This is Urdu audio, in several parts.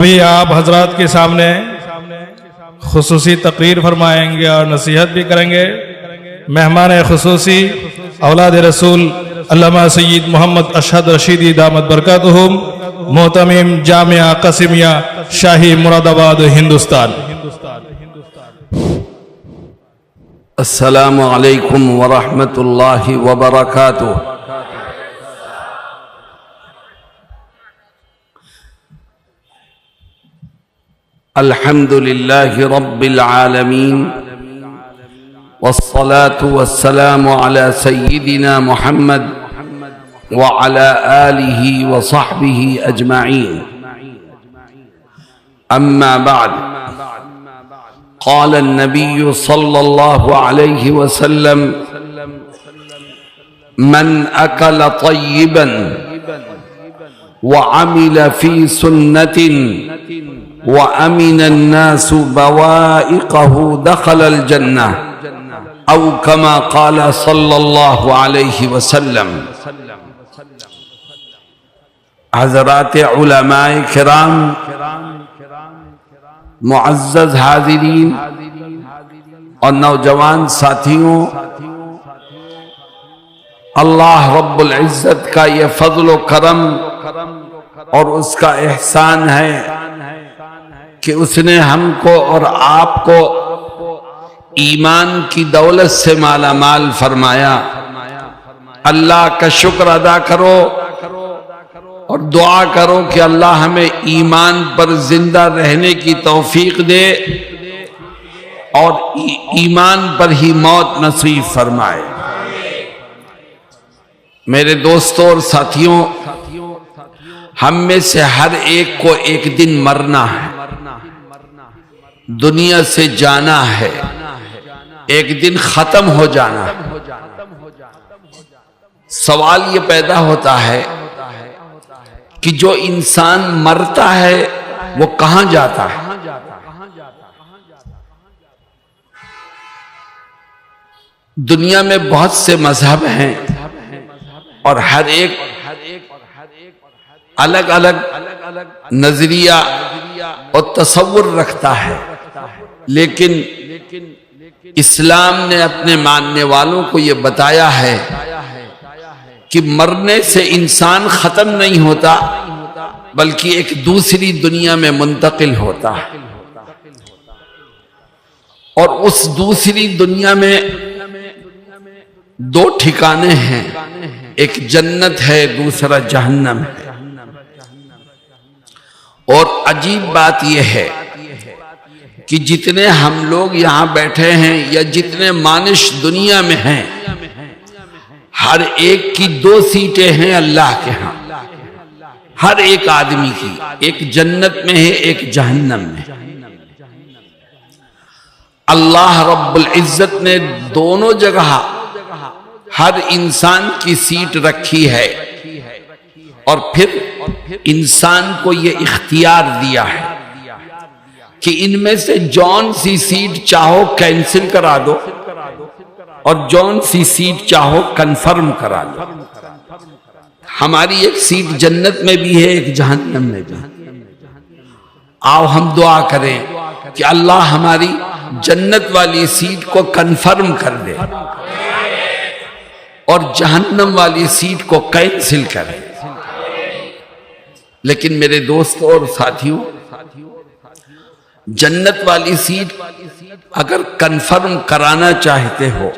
ابھی آپ حضرات کے سامنے خصوصی تقریر فرمائیں گے اور نصیحت بھی کریں گے۔ مہمان خصوصی اولاد رسول علامہ سید محمد اشہد رشیدی دامت برکاتہم، محتمم جامعہ قاسمیہ شاہی مراد آباد ہندوستان۔ السلام علیکم ورحمۃ اللہ وبرکاتہ۔ الحمد للہ رب العالمین والصلاة والسلام على سیدنا محمد وعلى آلہ وصحبہ اجمعین، اما بعد، قال النبي صلى الله عليه وسلم: من أكل طيبا وعمل في سنة وأمن الناس بوائقه دخل الجنة، أو كما قال صلى الله عليه وسلم۔ حضرات علماء کرام، معزز حاضرین اور نوجوان ساتھیوں، اللہ رب العزت کا یہ فضل و کرم اور اس کا احسان ہے کہ اس نے ہم کو اور آپ کو ایمان کی دولت سے مالا مال فرمایا۔ اللہ کا شکر ادا کرو اور دعا کرو کہ اللہ ہمیں ایمان پر زندہ رہنے کی توفیق دے اور ایمان پر ہی موت نصیب فرمائے۔ میرے دوستوں اور ساتھیوں، ہم میں سے ہر ایک کو ایک دن مرنا ہے، دنیا سے جانا ہے، ایک دن ختم ہو جانا ہے۔ سوال یہ پیدا ہوتا ہے کہ جو انسان مرتا ہے وہ کہاں جاتا ہے؟ دنیا میں بہت سے مذہب ہیں اور ہر ایک الگ الگ نظریہ اور تصور رکھتا ہے، لیکن اسلام نے اپنے ماننے والوں کو یہ بتایا ہے کہ مرنے سے انسان ختم نہیں ہوتا بلکہ ایک دوسری دنیا میں منتقل ہوتا ہے، اور اس دوسری دنیا میں دو ٹھکانے ہیں، ایک جنت ہے، دوسرا جہنم ہے۔ اور عجیب بات یہ ہے کہ جتنے ہم لوگ یہاں بیٹھے ہیں یا جتنے مانش دنیا میں ہیں، ہر ایک کی دو سیٹیں ہیں اللہ کے ہاں، ہر ایک آدمی کی، ایک جنت میں ہے، ایک جہنم میں۔ اللہ رب العزت نے دونوں جگہ ہر انسان کی سیٹ رکھی ہے، اور پھر انسان کو یہ اختیار دیا ہے کہ ان میں سے جون سی سیٹ چاہو کینسل کرا دو اور جون سی سیٹ چاہو کنفرم کرا دو۔ ہماری ایک سیٹ جنت میں بھی ہے، ایک جہنم میں بھی۔ آؤ ہم دعا کریں کہ اللہ ہماری جنت والی سیٹ کو کنفرم کر دے اور جہنم والی سیٹ کو کینسل کرے۔ لیکن میرے دوستوں اور ساتھیوں، جنت والی سیٹ اگر کنفرم کرانا چاہتے ہو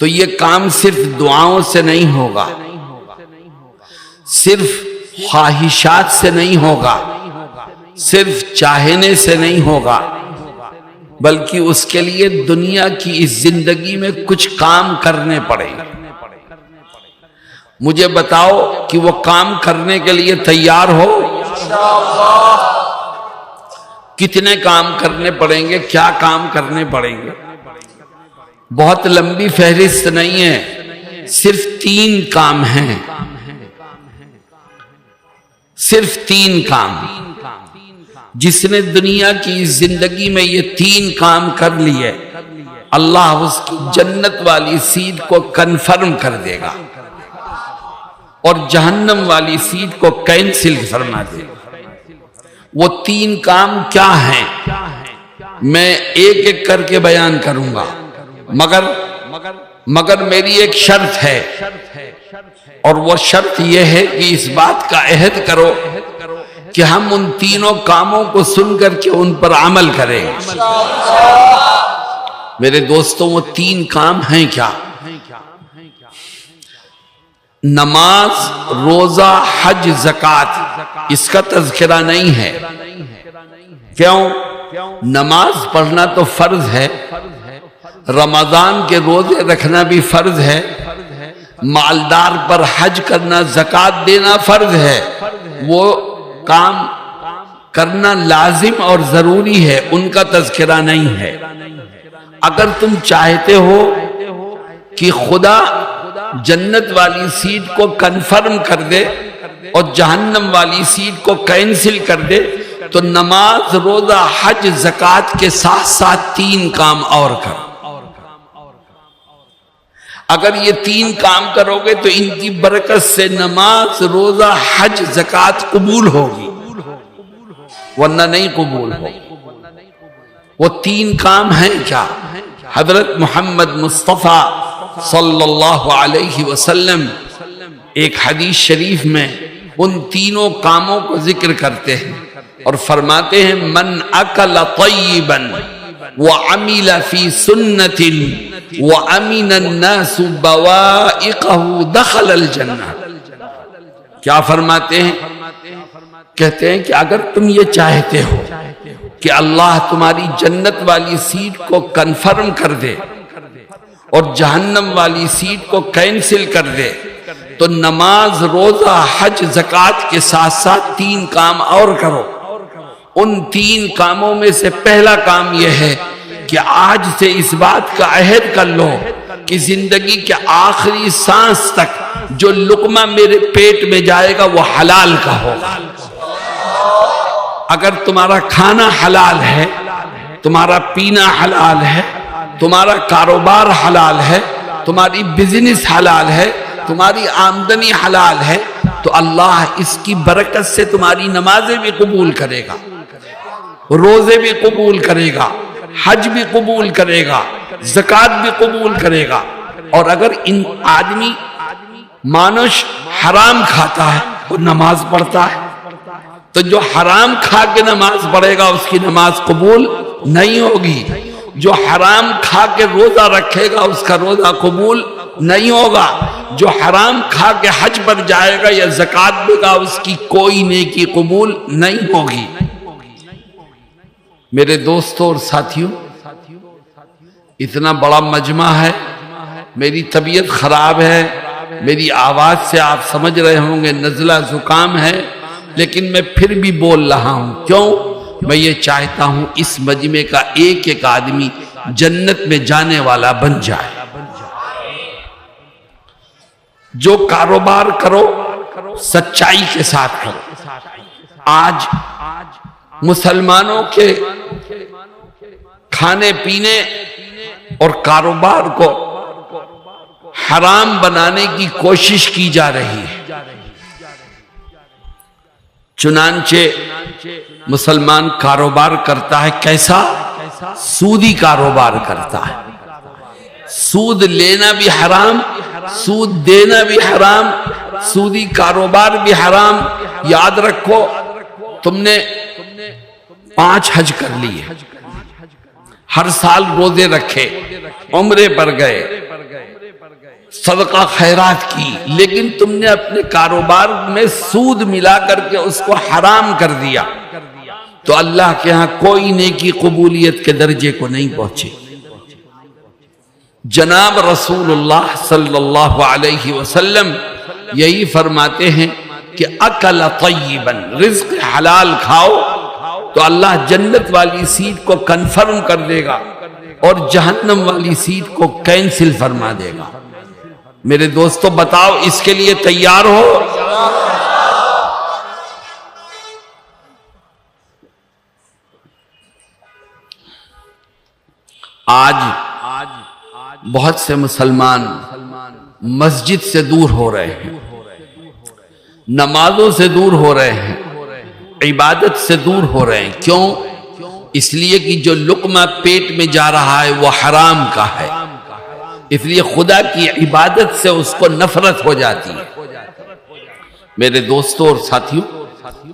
تو یہ کام صرف دعاؤں سے نہیں ہوگا، صرف خواہشات سے نہیں ہوگا، صرف چاہنے سے نہیں ہوگا، بلکہ اس کے لیے دنیا کی اس زندگی میں کچھ کام کرنے پڑیں گے۔ مجھے بتاؤ کہ وہ کام کرنے کے لیے تیار ہو؟ کتنے کام کرنے پڑیں گے؟ کیا کام کرنے پڑیں گے؟ بہت لمبی فہرست نہیں ہے، صرف 3 کام ہیں، صرف 3 کام۔ جس نے دنیا کی زندگی میں یہ 3 کام کر لیے، اللہ اس کی جنت والی سیٹ کو کنفرم کر دے گا اور جہنم والی سیٹ کو کینسل فرما دے گا۔ وہ تین کام کیا ہیں میں ایک ایک کر کے بیان کروں گا، مگر میری ایک شرط ہے، اور وہ شرط یہ ہے کہ اس بات کا عہد کرو کہ ہم ان تینوں کاموں کو سن کر کے ان پر عمل کریں۔ میرے دوستوں وہ تین کام ہیں کیا؟ نماز، روزہ، حج، زکوٰۃ، اس کا تذکرہ نہیں ہے۔ کیوں؟ نماز پڑھنا تو فرض ہے، رمضان کے روزے رکھنا بھی فرض ہے، مالدار پر حج کرنا، زکوٰۃ دینا فرض ہے، وہ کام کرنا لازم اور ضروری ہے، ان کا تذکرہ نہیں ہے۔ اگر تم چاہتے ہو کہ خدا جنت والی سیٹ کو کنفرم کر دے اور جہنم والی سیٹ کو کینسل کر دے تو نماز، روزہ، حج، زکوٰۃ کے ساتھ ساتھ تین کام اور کرو۔ اگر یہ تین کام کرو گے تو ان کی برکت سے نماز، روزہ، حج، زکوٰۃ قبول ہوگی، ورنہ نہیں قبول ہوگی۔ وہ تین کام ہیں کیا؟ حضرت محمد مصطفیٰ صلی اللہ علیہ وسلم ایک حدیث شریف میں ان تینوں کاموں کو ذکر کرتے ہیں اور فرماتے ہیں من اکل طیبا وعمل فی سنت وامن الناس بوائقہ دخل الجنہ۔ کیا فرماتے ہیں؟ کہتے ہیں کہ اگر تم یہ چاہتے ہو کہ اللہ تمہاری جنت والی سیٹ کو کنفرم کر دے اور جہنم والی سیٹ کو کینسل کر دے تو نماز، روزہ، حج، زکوٰۃ کے ساتھ ساتھ تین کام اور کرو۔ ان تین کاموں میں سے پہلا کام یہ ہے کہ آج سے اس بات کا عہد کر لو کہ زندگی کے آخری سانس تک جو لقمہ میرے پیٹ میں جائے گا وہ حلال کا ہوگا۔ اگر تمہارا کھانا حلال ہے، تمہارا پینا حلال ہے، تمہارا کاروبار حلال ہے، تمہاری بزنس حلال ہے، تمہاری آمدنی حلال ہے تو اللہ اس کی برکت سے تمہاری نمازیں بھی قبول کرے گا، روزے بھی قبول کرے گا، حج بھی قبول کرے گا، زکوٰۃ بھی قبول کرے گا۔ اور اگر ان آدمی مانش حرام کھاتا ہے اور نماز پڑھتا ہے تو جو حرام کھا کے نماز پڑھے گا اس کی نماز قبول نہیں ہوگی، جو حرام کھا کے روزہ رکھے گا اس کا روزہ قبول نہیں ہوگا، جو حرام کھا کے حج پر جائے گا یا زکوٰۃ دے گا اس کی کوئی نیکی قبول نہیں ہوگی۔ میرے دوستوں اور ساتھیوں، اتنا بڑا مجمع ہے، میری طبیعت خراب ہے، میری آواز سے آپ سمجھ رہے ہوں گے نزلہ زکام ہے، لیکن میں پھر بھی بول رہا ہوں۔ کیوں؟ میں یہ چاہتا ہوں اس مجمع کا ایک ایک آدمی جنت میں جانے والا بن جائے۔ جو کاروبار کرو سچائی کے ساتھ کرو۔ آج مسلمانوں کے کھانے پینے اور کاروبار کو حرام بنانے کی کوشش کی جا رہی ہے، چنانچہ مسلمان کاروبار کرتا ہے کیسا؟ سودی کاروبار کرتا ہے، سود لینا بھی حرام، سود دینا بھی حرام، سودی کاروبار بھی حرام۔ یاد رکھو تم نے 5 حج کر لیے، ہر سال روزے رکھے، عمرے پر گئے، صدقہ خیرات کی، لیکن تم نے اپنے کاروبار میں سود ملا کر کے اس کو حرام کر دیا تو اللہ کے ہاں کوئی نیکی قبولیت کے درجے کو نہیں پہنچے۔ جناب رسول اللہ صلی اللہ علیہ وسلم یہی فرماتے ہیں کہ اکل طیبا، رزق حلال کھاؤ تو اللہ جنت والی سیٹ کو کنفرم کر دے گا اور جہنم والی سیٹ کو کینسل فرما دے گا۔ میرے دوستو بتاؤ اس کے لیے تیار ہو؟ آج بہت سے مسلمان مسجد سے دور ہو رہے ہیں، نمازوں سے دور ہو رہے ہیں، عبادت سے دور ہو رہے ہیں. کیوں؟ اس لیے کہ جو لقمہ پیٹ میں جا رہا ہے وہ حرام کا ہے، اس لیے خدا کی عبادت سے اس کو نفرت ہو جاتی ہے. میرے دوستوں اور ساتھیوں،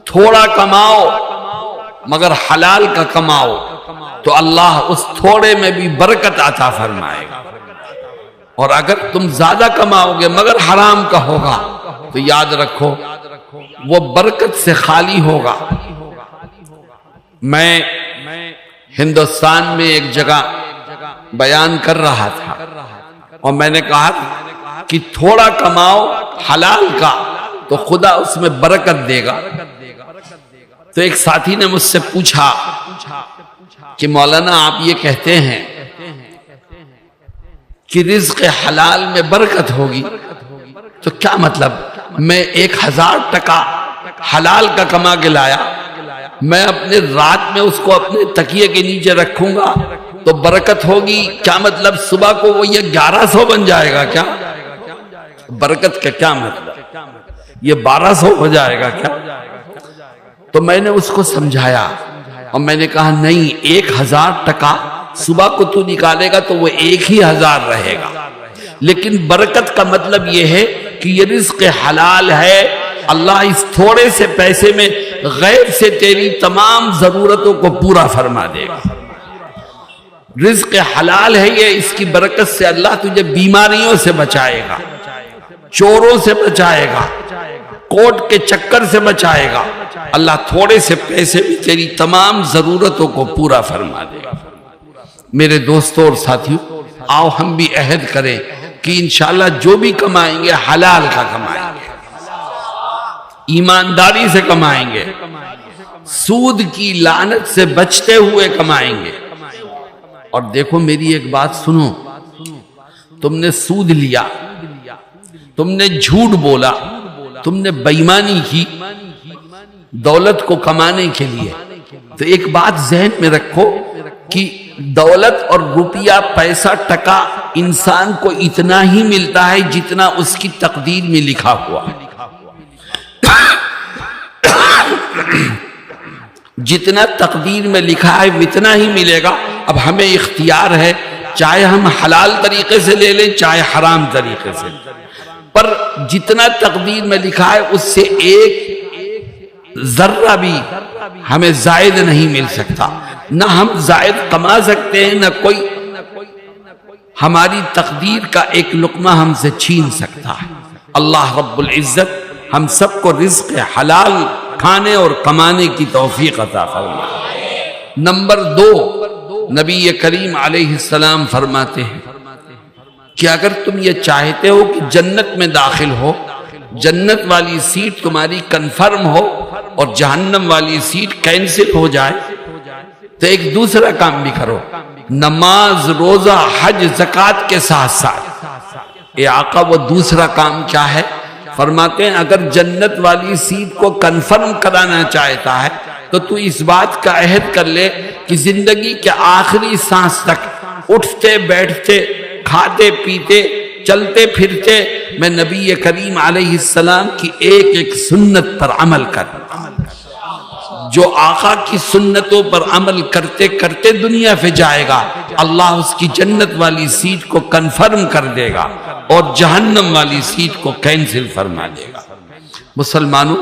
تھوڑا کماؤ مگر حلال کا کماؤ تو اللہ اس تھوڑے میں بھی برکت عطا فرمائے گا. اور اگر تم زیادہ کماؤ گے مگر حرام کا ہوگا تو یاد رکھو وہ برکت سے خالی ہوگا. میں ہندوستان میں ایک جگہ بیان کر رہا تھا اور میں نے کہا کہ تھوڑا کماؤ حلال کا تو خدا اس میں برکت دے گا. تو ایک ساتھی نے مجھ سے پوچھا کہ مولانا آپ یہ کہتے ہیں کہ رزق حلال میں برکت ہوگی، تو کیا مطلب؟ میں 1000 ٹکا حلال کا کما کے لایا، میں اپنے رات میں اس کو اپنے تکیے کے نیچے رکھوں گا تو برکت ہوگی؟ کیا مطلب صبح کو وہ یہ 1100 بن جائے گا کیا؟ برکت کا کیا مطلب؟ یہ 1200 ہو جائے گا کیا؟ تو میں نے اس کو سمجھایا اور میں نے کہا نہیں، 1000 ٹکا صبح کو تو نکالے گا تو وہ 1000 رہے گا، لیکن برکت کا مطلب یہ ہے کہ یہ رزق حلال ہے، اللہ اس تھوڑے سے پیسے میں غیب سے تیری تمام ضرورتوں کو پورا فرما دے گا. رزق حلال ہے یہ، اس کی برکت سے اللہ تجھے بیماریوں سے بچائے گا، چوروں سے بچائے گا، کوٹ کے چکر سے بچائے گا. اللہ تھوڑے سے پیسے میں تیری تمام ضرورتوں کو پورا فرما دے گا. میرے دوستوں اور ساتھیوں، آؤ ہم بھی عہد کریں کہ انشاءاللہ جو بھی کمائیں گے حلال کا کمائیں گے، ایمانداری سے کمائیں گے، سود کی لعنت سے بچتے ہوئے کمائیں گے. اور دیکھو میری ایک بات سنو، تم نے سود لیا، تم نے جھوٹ بولا، تم نے بے ایمانی کی دولت کو کمانے کے لیے، تو ایک بات ذہن میں رکھو کہ دولت اور روپیہ پیسہ ٹکا انسان کو اتنا ہی ملتا ہے جتنا اس کی تقدیر میں لکھا ہوا ہے. جتنا تقدیر میں لکھا ہے اتنا ہی ملے گا. اب ہمیں اختیار ہے، چاہے ہم حلال طریقے سے لے لیں چاہے حرام طریقے سے، پر جتنا تقدیر میں لکھا ہے اس سے ایک ذرہ بھی ہمیں زائد نہیں مل سکتا. نہ ہم زائد کما سکتے ہیں، نہ کوئی ہماری تقدیر کا ایک لقمہ ہم سے چھین سکتا ہے. اللہ رب العزت ہم سب کو رزق حلال کھانے اور کمانے کی توفیق عطا فرمائے. نمبر 2، نبی کریم علیہ السلام فرماتے ہیں کہ اگر تم یہ چاہتے ہو کہ جنت میں داخل ہو، جنت والی سیٹ تمہاری کنفرم ہو اور جہنم والی سیٹ کینسل ہو جائے، تو ایک دوسرا کام بھی کرو، نماز، روزہ، حج، زکوٰۃ کے ساتھ ساتھ. اے آقا وہ دوسرا کام کیا ہے؟ فرماتے ہیں اگر جنت والی سیٹ کو کنفرم کرانا چاہتا ہے تو تو اس بات کا عہد کر لے کہ زندگی کے آخری سانس تک اٹھتے بیٹھتے کھاتے پیتے چلتے پھرتے میں نبی کریم علیہ السلام کی ایک ایک سنت پر عمل کروں. جو آقا کی سنتوں پر عمل کرتے کرتے دنیا پہ جائے گا، اللہ اس کی جنت والی سیٹ کو کنفرم کر دے گا اور جہنم والی سیٹ کو کینسل فرما دے گا. مسلمانوں،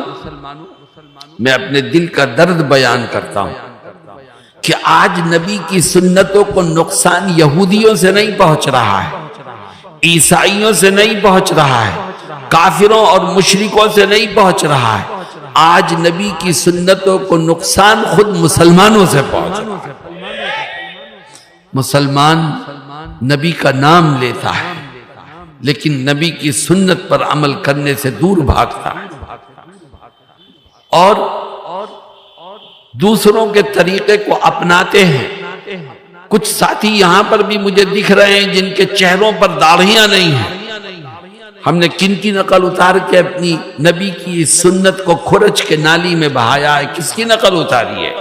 میں اپنے دل کا درد بیان کرتا ہوں کہ آج نبی کی سنتوں کو نقصان یہودیوں سے نہیں پہنچ رہا ہے، عیسائیوں سے نہیں پہنچ رہا ہے، کافروں اور مشرکوں سے نہیں پہنچ رہا ہے. آج نبی کی سنتوں کو نقصان خود مسلمانوں سے پہنچ رہا ہے. مسلمان نبی کا نام لیتا ہے لیکن نبی کی سنت پر عمل کرنے سے دور بھاگتا ہے اور دوسروں کے طریقے کو اپناتے ہیں. کچھ ساتھی یہاں پر بھی مجھے دکھ رہے ہیں جن کے چہروں پر داڑھیاں نہیں ہیں. ہم نے کن کی نقل اتار کے اپنی نبی کی سنت کو کھرچ کے نالی میں بہایا ہے؟ کس کی نقل اتاری ہے؟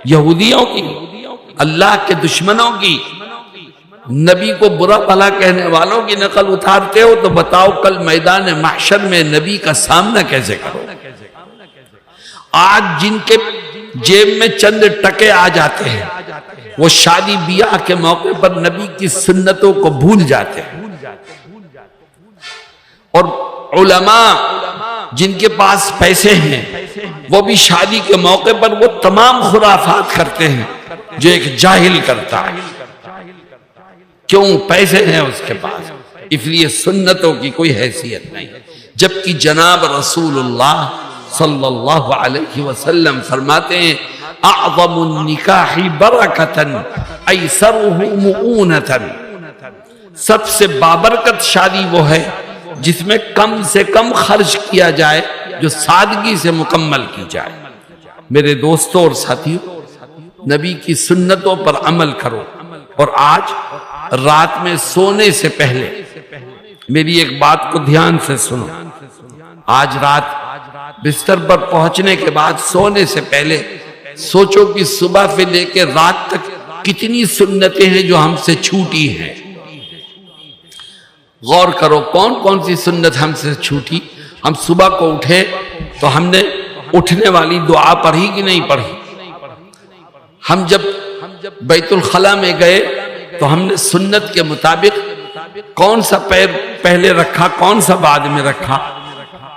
یہودیوں کی، اللہ کے دشمنوں کی. نبی کو برا بھلا کہنے والوں کی نقل اتارتے ہو تو بتاؤ کل میدان محشر میں نبی کا سامنا کیسے کرو؟ آج جن کے جیب میں چند ٹکے آ جاتے ہیں وہ شادی بیاہ کے موقع پر نبی کی سنتوں کو بھول جاتے ہیں، اور علماء جن کے پاس پیسے ہیں وہ بھی شادی کے موقع پر وہ تمام خرافات کرتے ہیں جو ایک جاہل کرتا ہے۔ کیوں؟ پیسے ہیں اس کے پاس، اس لیے سنتوں کی کوئی حیثیت نہیں، جبکہ جناب رسول اللہ صلی اللہ علیہ وسلم فرماتے ہیں اعظم النکاح برکتاً ایسرہ مؤونتاً، سب سے بابرکت شادی وہ ہے جس میں کم سے کم خرچ کیا جائے، جو سادگی سے مکمل کی جائے۔ میرے دوستوں اور ساتھیوں، نبی کی سنتوں پر عمل کرو، اور آج رات میں سونے سے پہلے میری ایک بات کو دھیان سے سنو۔ آج رات بستر پر پہنچنے کے بعد سونے سے پہلے سوچو کہ صبح سے لے کے رات تک کتنی سنتیں ہیں جو ہم سے چھوٹی ہیں۔ غور کرو کون کون سی سنت ہم سے چھوٹی۔ ہم صبح کو اٹھے تو ہم نے اٹھنے والی دعا پڑھی کہ نہیں پڑھی؟ ہم جب بیت الخلا میں گئے تو ہم نے سنت کے مطابق کون سا پیر پہلے رکھا، کون سا بعد میں رکھا؟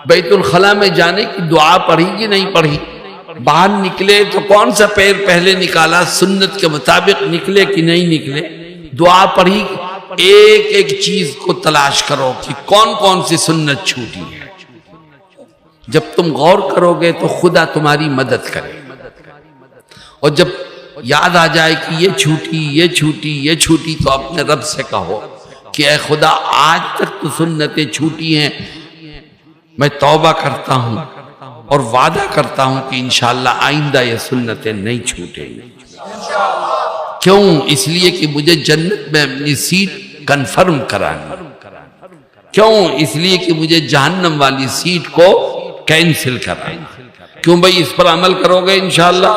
بیت الخلا میں جانے کی دعا پڑھی کہ نہیں پڑھی؟ باہر نکلے تو کون سا پیر پہلے نکالا، سنت کے مطابق نکلے کہ نہیں نکلے؟ دعا پڑھی۔ ایک ایک چیز کو تلاش کرو کہ کون کون سی سنت چھوٹی ہے۔ جب تم غور کرو گے تو خدا تمہاری مدد کرے، اور جب یاد آ جائے کہ یہ چھوٹی یہ چھوٹی یہ چھوٹی تو اپنے رب سے کہو کہ اے خدا آج تک تو سنتیں چھوٹی ہیں، میں توبہ کرتا ہوں اور وعدہ کرتا ہوں کہ انشاءاللہ آئندہ یہ سنتیں نہیں چھوٹیں گی۔ کیوں؟ اس لیے کہ مجھے جنت میں اپنی سیٹ کنفرم کرانی۔ کیوں؟ اس لیے کہ مجھے جہنم والی سیٹ کو کینسل کرانی۔ کیوں بھائی؟ اس پر عمل کرو گے انشاءاللہ۔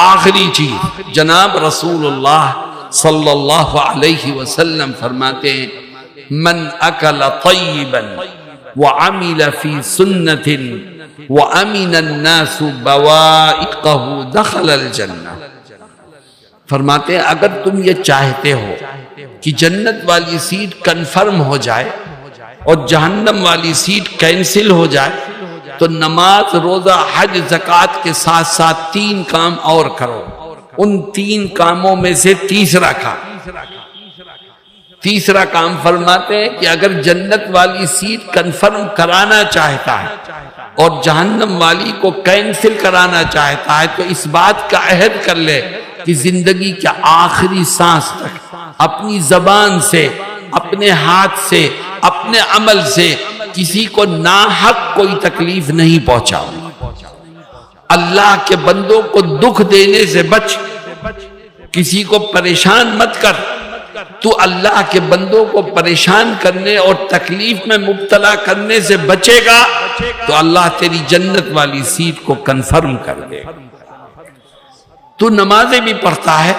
آخری چیز، جناب رسول اللہ صلی اللہ علیہ وسلم فرماتے ہیں من اکل طیبا وعمل فی سنت وامن الناس بوائقہ دخل الجنہ۔ فرماتے ہیں اگر تم یہ چاہتے ہو کہ جنت والی سیٹ کنفرم ہو جائے اور جہنم والی سیٹ کینسل ہو جائے تو نماز، روزہ، حج، زکوٰۃ کے ساتھ ساتھ 3 کام اور کرو۔ ان 3 کاموں میں سے تیسرا کام فرماتے ہیں کہ اگر جنت والی سیٹ کنفرم کرانا چاہتا ہے اور جہنم والی کو کینسل کرانا چاہتا ہے تو اس بات کا عہد کر لے کہ زندگی کے آخری سانس تک اپنی زبان سے، اپنے ہاتھ سے، اپنے عمل سے کسی کو ناحق کوئی تکلیف نہیں پہنچاؤ۔ اللہ کے بندوں کو دکھ دینے سے بچ، کسی کو پریشان مت کر۔ تو اللہ کے بندوں کو پریشان کرنے اور تکلیف میں مبتلا کرنے سے بچے گا تو اللہ تیری جنت والی سیٹ کو کنفرم کر دے۔ تو نمازیں بھی پڑھتا ہے،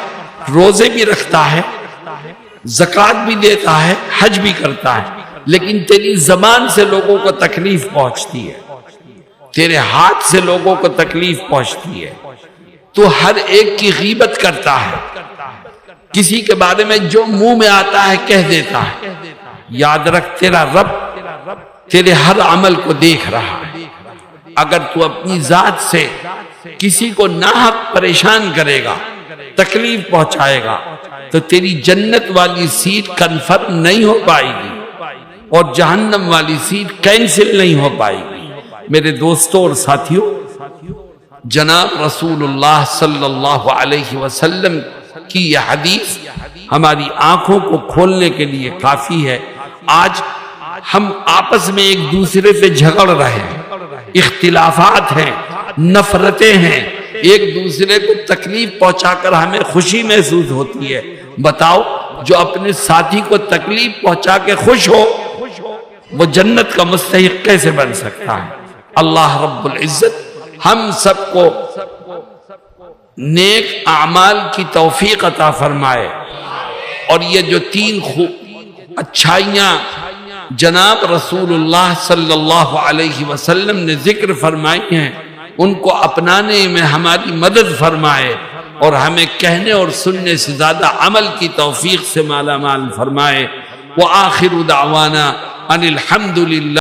روزے بھی رکھتا ہے، زکوٰۃ بھی دیتا ہے، حج بھی کرتا ہے، لیکن تیری زبان سے لوگوں کو تکلیف پہنچتی ہے، تیرے ہاتھ سے لوگوں کو تکلیف پہنچتی ہے، تو ہر ایک کی غیبت کرتا ہے، کسی کے بارے میں جو منہ میں آتا ہے کہہ دیتا ہے۔ یاد رکھ تیرا رب تیرے ہر عمل کو دیکھ رہا ہے۔ اگر تو اپنی ذات سے کسی کو ناحق پریشان کرے گا، تکلیف پہنچائے گا تو تیری جنت والی سیٹ کنفرم نہیں ہو پائے گی اور جہنم والی سیٹ کینسل نہیں ہو پائے گی۔ میرے دوستوں اور ساتھیوں، جناب رسول اللہ صلی اللہ علیہ وسلم کی یہ حدیث ہماری آنکھوں کو کھولنے کے لیے کافی ہے۔ آج ہم آپس میں ایک دوسرے سے جھگڑ رہے ہیں، اختلافات ہیں، نفرتیں ہیں، ایک دوسرے کو تکلیف پہنچا کر ہمیں خوشی محسوس ہوتی ہے۔ بتاؤ، جو اپنے ساتھی کو تکلیف پہنچا کے خوش ہو وہ جنت کا مستحق کیسے بن سکتا ہے؟ اللہ رب العزت ہم سب کو نیک اعمال کی توفیق عطا فرمائے، اور یہ جو 3 اچھائیاں جناب رسول اللہ صلی اللہ علیہ وسلم نے ذکر فرمائی ہیں، ان کو اپنانے میں ہماری مدد فرمائے اور ہمیں کہنے اور سننے سے زیادہ عمل کی توفیق سے مالا مال فرمائے۔ وآخر دعوانا ان الحمد للہ